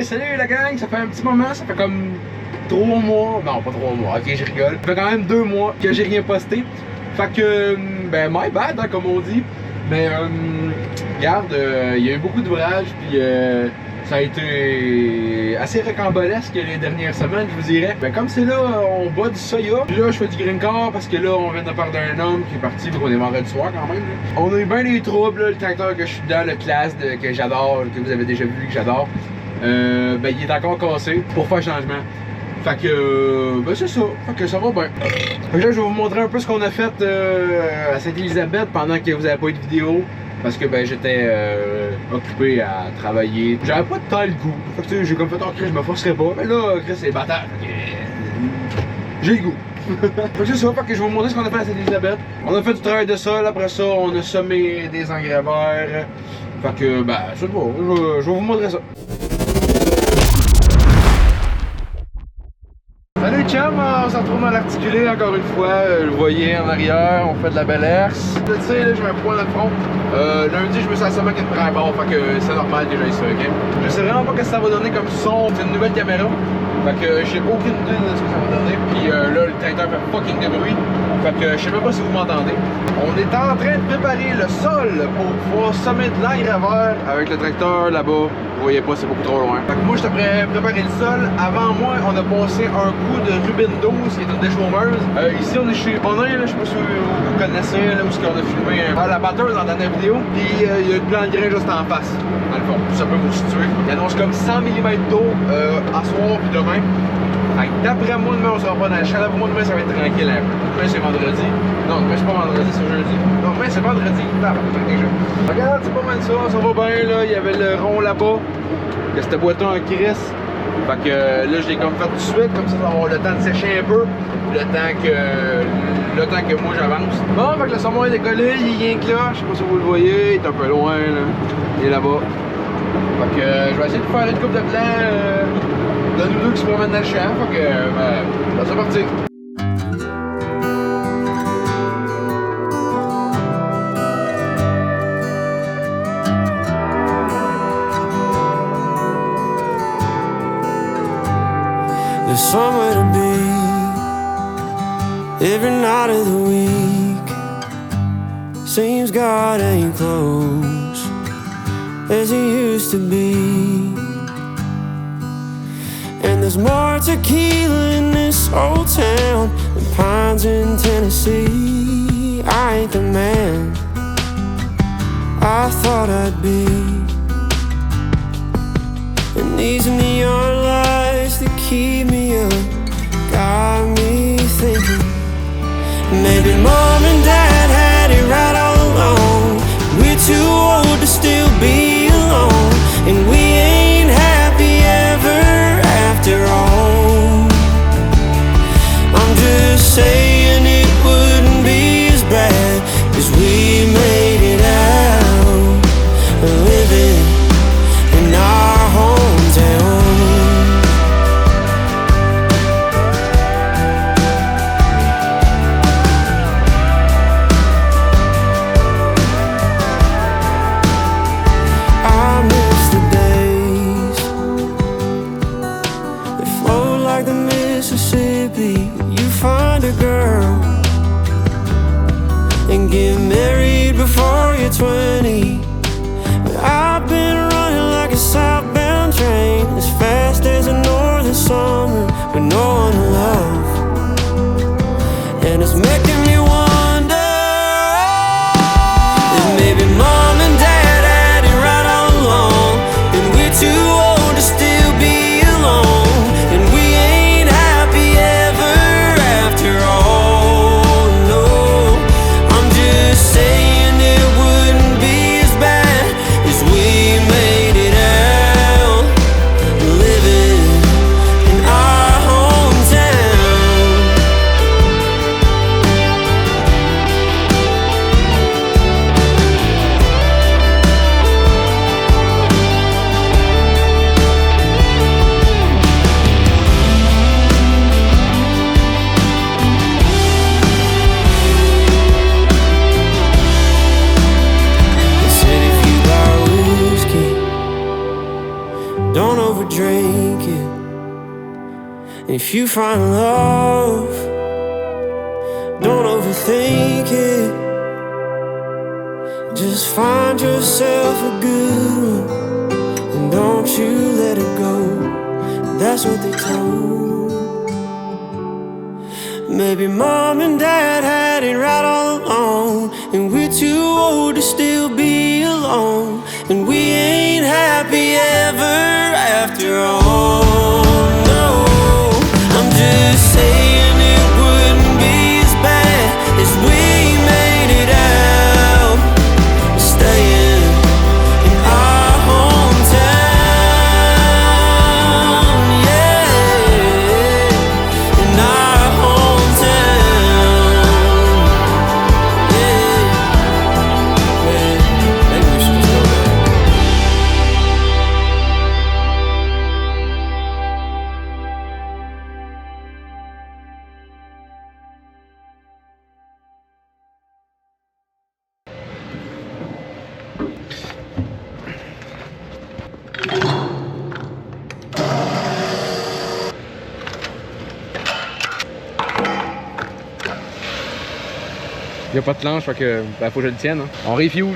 salut la gang, ça fait un petit moment, ça fait comme 3 mois, non pas 3 mois, ok je rigole, ça fait quand même 2 mois que j'ai rien posté. Fait que, ben my bad hein, comme on dit, mais regarde, il y a eu beaucoup d'ouvrages, puis ça a été assez rocambolesque les dernières semaines, je vous dirais. Ben comme c'est là, on bat du soya, puis là je fais du green car parce que là on vient de parler d'un homme qui est parti, donc on est vendredi soir quand même. Là. On a eu bien des troubles, là, le tracteur que je suis dans, le classe que j'adore, que vous avez déjà vu, que j'adore. Ben il est encore cassé pour faire changement. Fait que, ben c'est ça, fait que ça va bien. Fait que là je vais vous montrer un peu ce qu'on a fait à Sainte-Élisabeth pendant que vous avez pas eu de vidéo. Parce que ben j'étais occupé à travailler. J'avais pas de temps le goût. Fait que tu sais, j'ai comme fait, oh Chris, je me forcerai pas. Mais là, Chris, c'est bâtard. J'ai le goût. Fait que c'est ça, fait que je vais vous montrer ce qu'on a fait à Sainte-Élisabeth. On a fait du travail de sol, après ça, on a semé des engrais verts. Fait que, ben, c'est bon, je vais vous montrer ça. Salut chum, on se retrouve dans l'articulé encore une fois, vous voyez en arrière, on fait de la belle herse. Tu sais, là, je mets un point dans le front. Lundi, je me suis assommé avec une prime barre, fait que c'est normal déjà ici, ok? Je sais vraiment pas ce que ça va donner comme son, c'est une nouvelle caméra. Fait que j'ai aucune idée de ce que ça va donner, puis là, le tracteur fait fucking de bruit. Fait que je sais même pas si vous m'entendez. On est en train de préparer le sol pour pouvoir semer de l'engrais vert avec le tracteur là-bas. Vous voyez pas, c'est beaucoup trop loin. Fait que moi, je t'ai préparé le sol. Avant moi, on a passé un coup de Rubin 12, qui est une déchaumeuse. Ici, on est chez Bonin, là, je sais pas si vous connaissez, là, où on a filmé la batteuse dans la dernière vidéo. Puis il y a le plan de grain juste en face, dans le fond. Ça peut vous situer. Il annonce comme 100 mm d'eau à soir puis demain. D'après moi, demain, on sera pas dans le champ. D'après moi, demain, ça va être tranquille un peu. Demain, c'est vendredi. Non, demain, c'est pas vendredi, c'est jeudi. Non, demain, c'est vendredi. Regarde, c'est pas mal ça va bien, là. Il y avait le rond là-bas. Que c'était boiteux en crise. Fait que là, je l'ai comme fait tout de suite. Comme ça, on va avoir le temps de sécher un peu. Le temps que moi, j'avance. Bon, fait que le saumon est décollé. Il est rien que là. Je sais pas si vous le voyez. Il est un peu loin, là. Il est là-bas. Fait que je vais essayer de faire une coupe de blanc. De nous deux qui se promènent dans le champ, fait que ben, c'est parti. There's somewhere to be every night of the week. Seems God ain't close as he used to be. And there's more tequila in this old town than pines in Tennessee. I ain't the man I thought I'd be. And these neon lights that keep me up got me thinking maybe mom and dad had it right all along. We're too old to still be alone, and we ain't happy ever after all. I'm just saying it wouldn't be as bad as we made it out, living in our hometown. I miss the days that flowed like the Mississippi. You find a girl and get married before you're 20. But I've been running like a southbound train, as fast as a northern summer with no one to love. And it's making me wonder if maybe mom and dad had it right all along, and we're too old to still be alone, and we ain't happy ever after all. No, I'm just saying it wouldn't be as bad as we made it out. don't overdrink it. And if you find love, don't overthink it. Just find yourself a good one, and don't you let it go. That's what they told. Maybe mom and dad had it right all along, and we're too old to still be alone, and we ain't happy ever after all. No, I'm just saying it wouldn't be as bad as we made it out, staying in our hometown, yeah, in our hometown, yeah. Maybe we should just go there. Il n'y a pas de planche, fait que ben, faut que je le tienne. Hein. On refuel.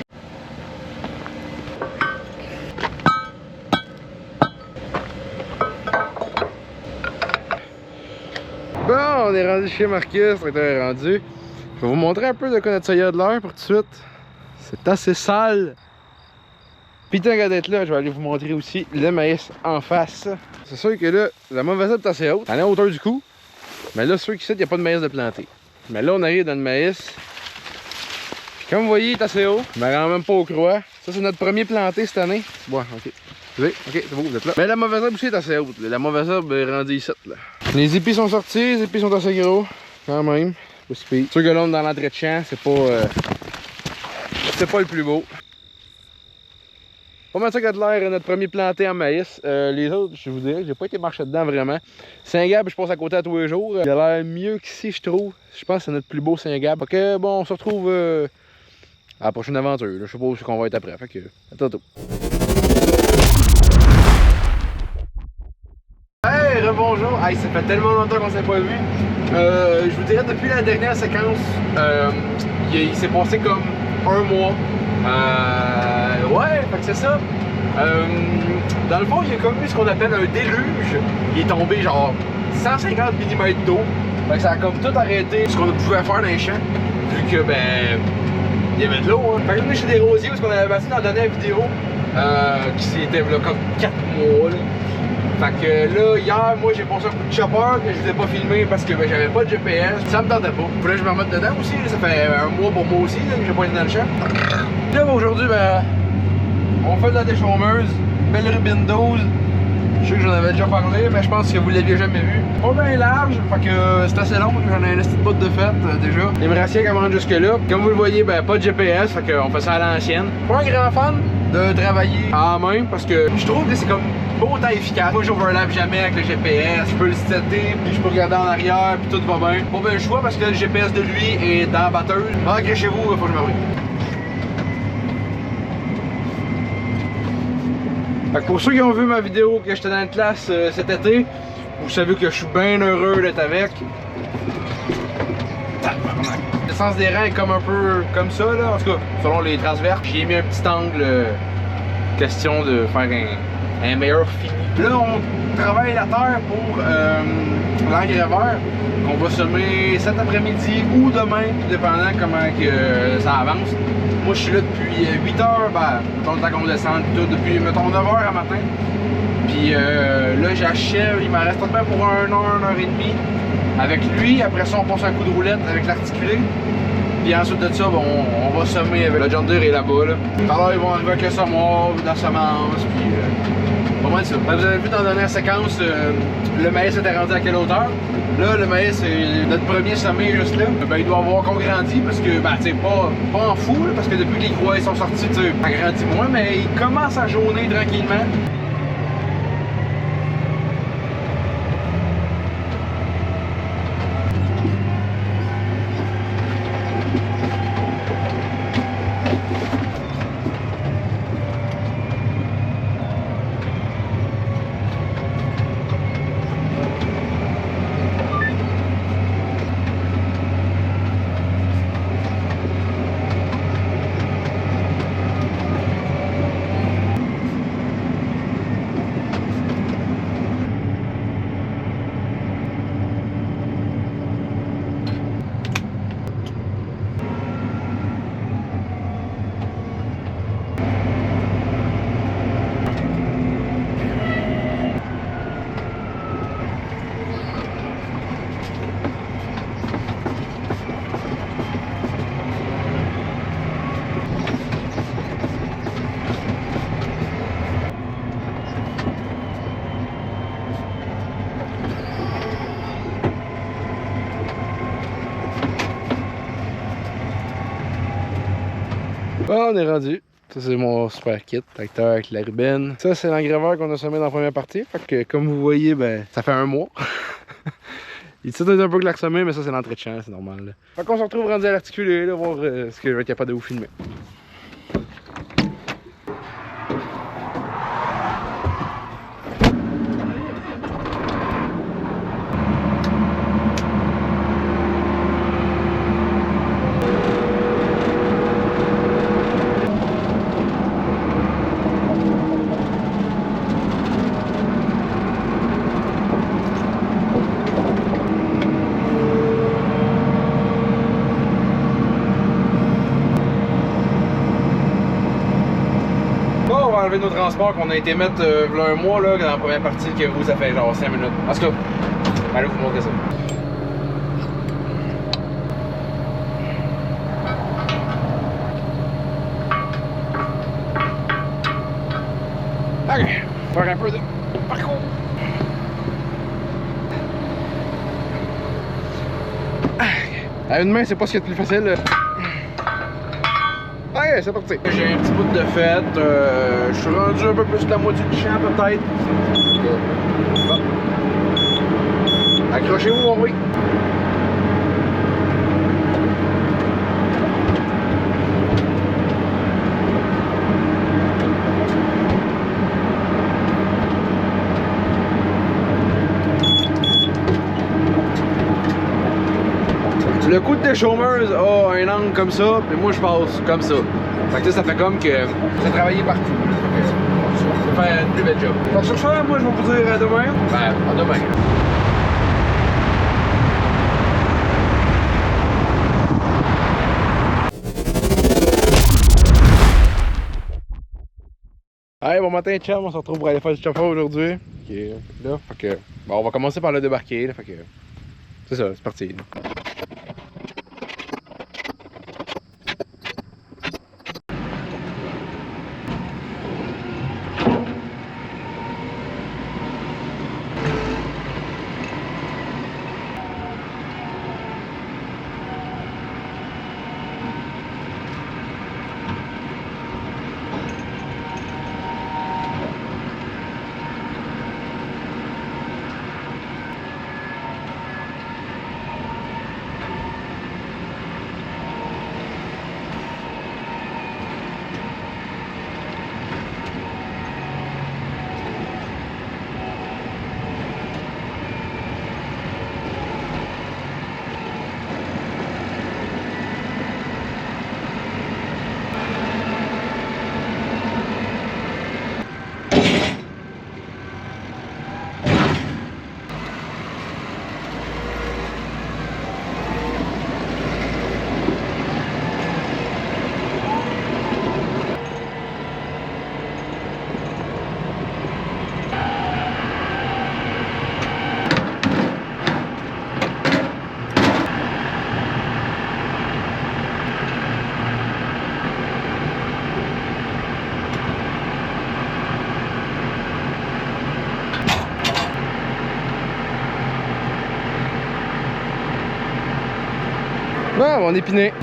Bon, on est rendu chez Marcus, on est rendu. Je vais vous montrer un peu de quoi notre soya a de l'air pour tout de suite. C'est assez sale. Puis tant qu'à d'être là, je vais aller vous montrer aussi le maïs en face. C'est sûr que là, la mauvaise herbe est assez haute. Elle est à hauteur du cou. Mais là, ceux qui savent, il n'y a pas de maïs de planté. Mais là, on arrive dans le maïs. Puis comme vous voyez, il est assez haut. Il ne rend même pas aux croix. Ça, c'est notre premier planté cette année. Bon, ok. Ok, c'est bon, vous êtes là. Mais la mauvaise herbe aussi est assez haute. La mauvaise herbe est rendue ici. Là. Les épis sont sortis, les épis sont assez gros. Quand même. Pas si pire. Sûr que l'on dans l'entrée de champ, c'est pas le plus beau. Pas mal ça qu'a de l'air notre premier planté en maïs. Les autres, je vous dirais que j'ai pas été marcher dedans vraiment. Saint-Gab, je passe à côté à tous les jours. Il a l'air mieux qu'ici, je trouve. Je pense que c'est notre plus beau Saint-Gab. Fait que bon, on se retrouve à la prochaine aventure. Là. Je sais pas où qu'on va être après. Fait que à tantôt. Hey, rebonjour! Hey, ça fait tellement longtemps qu'on s'est pas vu. Je vous dirais depuis la dernière séquence, il s'est passé comme un mois. Ouais, fait que c'est ça. Dans le fond, il y a comme eu ce qu'on appelle un déluge. Il est tombé genre 150 mm d'eau. Fait que ça a comme tout arrêté ce qu'on pouvait faire dans les champs. Vu que ben il y avait de l'eau. Hein. Fait que là, on est chez des rosiers parce qu'on avait battu dans la dernière vidéo. Qui s'était là comme 4 mois. Là. Fait que là, hier, moi j'ai passé un coup de chopper que je vous ai pas filmé parce que ben, j'avais pas de GPS. Ça me tentait pas. Faudrait que je me remette dedans aussi. Là. Ça fait un mois pour moi aussi là, que j'ai pas été dans le champ. Là, aujourd'hui, ben, on fait de la déchaumeuse. Belle rubine 12. Je sais que j'en avais déjà parlé, mais je pense que vous l'aviez jamais vu. Pas bien large, fait que c'est assez long, j'en ai une petite botte de fête déjà. Les brassiers qui montent jusque là. Comme vous le voyez, ben pas de GPS, fait qu'on fait ça à l'ancienne. Pas un grand fan de travailler en main parce que je trouve que c'est comme pas autant efficace. Moi j'overlap jamais avec le GPS, je peux le setter, puis je peux regarder en arrière, puis tout va bien. Pas bien le choix parce que le GPS de lui est dans la batteuse. Rentrez chez vous, faut que je m'arrête. Fait que pour ceux qui ont vu ma vidéo que j'étais dans une classe cet été, vous savez que je suis bien heureux d'être avec. Le sens des reins est comme un peu comme ça là, en tout cas selon les transverses. J'ai mis un petit angle, question de faire un meilleur fini. Là on travaille la terre pour l'engrais vert qu'on va semer cet après-midi ou demain, dépendant comment que ça avance. Moi je suis là depuis 8 heures, ben, mettons le temps qu'on descend tout, depuis mettons 9 heures à matin. Puis là j'achève, il m'en reste tout de même pour 1 heure, 1 heure et demie avec lui. Après ça on passe un coup de roulette avec l'articulé. Puis ensuite de ça, bon, on va semer avec le John Deere est là-bas. Là. Alors ils vont arriver avec le semoir, la semence, puis pas mal ça. Ben, vous avez vu dans la dernière séquence, le maïs était rendu à quelle hauteur? Là, le maïs, c'est notre premier semé juste là. Ben, il doit avoir grandi parce que, ben, tu sais, pas en fou, là, parce que depuis que les croix sont sortis, tu sais, ça grandit moins, mais il commence à jaunir tranquillement. Ah, on est rendu. Ça, c'est mon super kit, tracteur avec la rubine. Ça, c'est l'engraveur qu'on a semé dans la première partie. Fait que, comme vous voyez, ben, ça fait un mois. Ici, c'est un peu klaxonné, mais ça, c'est l'entrée de champ, c'est normal. Là. Fait qu'on se retrouve rendu à l'articulé, là, voir ce que je vais être capable de vous filmer. Enlever nos transports qu'on a été mettre là un mois là, dans la première partie que vous ça fait genre 5 minutes. En tout cas, allez vous montrer ça. Ok, faire un peu de parcours. À une main, c'est pas ce qui est le plus facile. Ok, c'est parti. J'ai un petit bout de fête. Je suis rendu un peu plus que la moitié du champ, peut-être. Bon. Accrochez-vous, on oui. Le coup de déchaumeuse a un angle comme ça, puis moi je passe comme ça. Fait que ça fait comme que j'ai travaillé partout. Ça fait une plus belle job. Donc sur ça, moi je vais vous dire à demain. Ben, à demain. Hey, bon matin chum, on se retrouve pour aller faire du chauffeur aujourd'hui. Ok, là, fait que, bon, on va commencer par le débarquer, là, fait que, c'est ça, c'est parti. Là. Ah, mon épiné.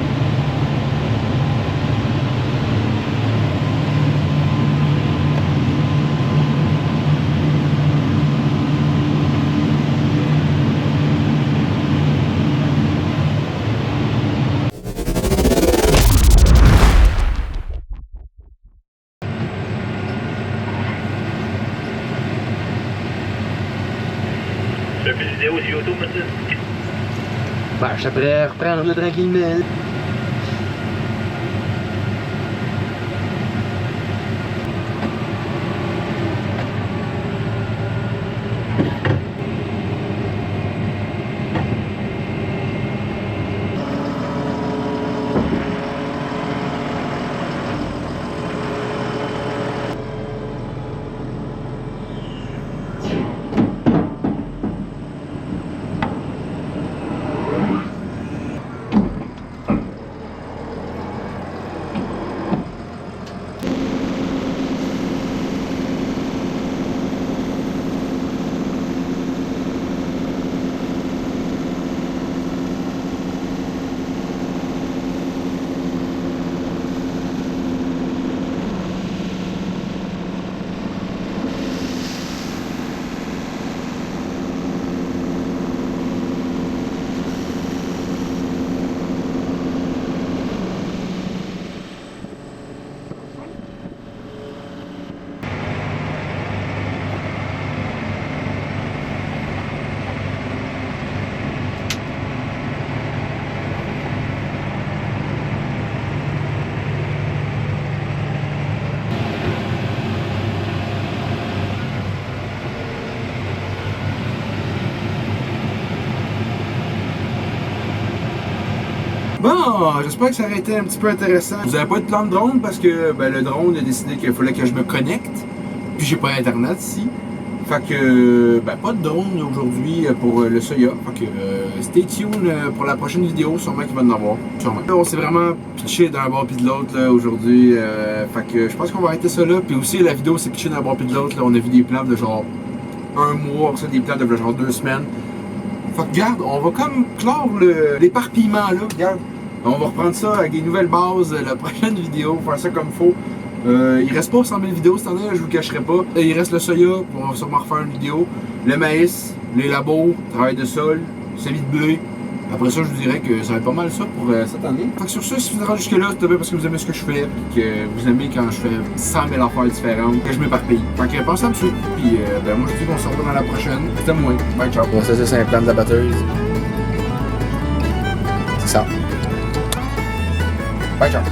Tu fais une vidéo sur YouTube maintenant? Ben, je pourrais reprendre le tranquillement. Bon, j'espère que ça aurait été un petit peu intéressant. Vous avez pas de plan de drone parce que ben, le drone a décidé qu'il fallait que je me connecte. Puis j'ai pas internet ici. Fait que, ben, pas de drone aujourd'hui pour le Soya. Fait que, stay tuned pour la prochaine vidéo, sûrement qu'il va en avoir. Sûrement. On s'est vraiment pitché d'un bord pis de l'autre aujourd'hui. Fait que je pense qu'on va arrêter ça là. Puis aussi, la vidéo s'est pitchée d'un bord pis de l'autre. On a vu des plans de genre un mois, ça, des plans de genre 2 semaines. Fait que, regarde, on va comme clore l'éparpillement là. Regarde, on va reprendre ça avec des nouvelles bases la prochaine vidéo, faire ça comme faut. Il reste pas 100 000 vidéos cette année, je vous le cacherai pas. Il reste le soya, on va sûrement refaire une vidéo. Le maïs, les labos, travail de sol, semis de blé. Après ça, je vous dirais que ça va être pas mal ça pour cette année. Fait que sur ça, si vous êtes rendu jusque là, c'est parce que vous aimez ce que je fais, puis que vous aimez quand je fais 100 000 affaires différentes, que je m'éparpille. Fait que pensez à me suivre, puis ben moi je dis qu'on se revoit dans la prochaine. C'était moi. Bye, ciao. Bon, ça c'est un plan de la batteuse. C'est ça. Bye, ciao.